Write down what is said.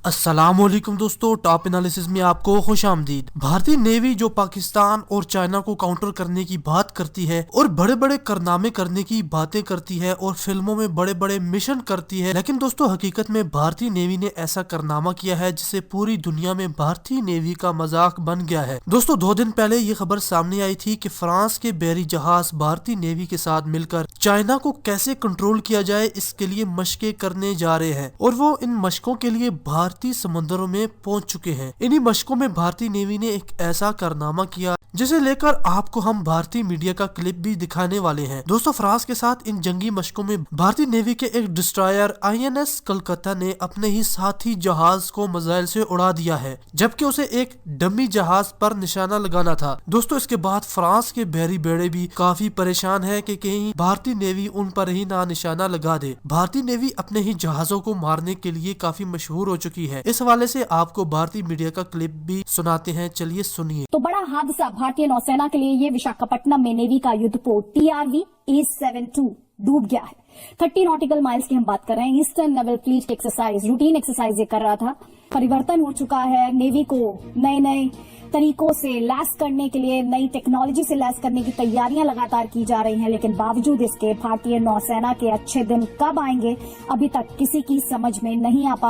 अस्सलामुअलैकुम दोस्तों, top analysis में आपको खुश आमदीद। भारतीय नेवी जो पाकिस्तान और चाइना को काउंटर करने की बात करती है और बड़े बड़े कारनामे करने की बातें करती है और फिल्मों में बड़े बड़े मिशन करती है, लेकिन दोस्तों हकीकत में भारतीय नेवी ने ऐसा कारनामा किया है जिससे पूरी दुनिया में भारतीय नेवी का मजाक बन गया है। दोस्तों 2 दिन पहले ये खबर सामने आई थी कि फ्रांस के बहरी जहाज भारतीय नेवी के साथ मिलकर चाइना को कैसे कंट्रोल किया जाए इसके लिए मशकें करने जा रहे हैं और वो इन मशकों के लिए भारतीय समुद्रों में पहुंच चुके हैं। इन्हीं मशकों में भारतीय नेवी ने एक ऐसा कारनामा किया जिसे लेकर आपको हम भारतीय मीडिया का क्लिप भी दिखाने वाले हैं। दोस्तों फ्रांस के साथ इन जंगी मशकों में भारतीय नेवी के एक डिस्ट्रॉयर INS कलकत्ता ने अपने ही साथी जहाज को मिसाइल से उड़ा दिया है, जबकि उसे एक डमी जहाज पर निशाना लगाना था। दोस्तों इसके बाद फ्रांस के बहरी बेड़े भी काफी परेशान है कि कहीं भारतीय नेवी उन पर ही ना निशाना लगा दे। भारतीय नेवी अपने ही जहाजों को मारने के लिए काफी मशहूर हो चुकी है। इस हवाले से आपको भारतीय मीडिया का क्लिप भी सुनाते हैं, चलिए सुनिए। तो बड़ा हादसा भारतीय नौसेना के लिए ये विशाखापट्टनम में नेवी का युद्धपोत TRV A72 डूब गया है। 30 नॉटिकल माइल्स की हम बात कर रहे हैं। Eastern naval fleet exercise, routine exercise ये कर रहा था। परिवर्तन हो चुका है। नेवी को नए नए तरीकों से लैस करने के लिए, नई टेक्नोलॉजी से लैस करने की तैयारियां लगातार की जा रही हैं, लेकिन बावजूद इसके भारतीय नौसेना के अच्छे दिन कब आएंगे अभी तक किसी की समझ में नहीं आ पा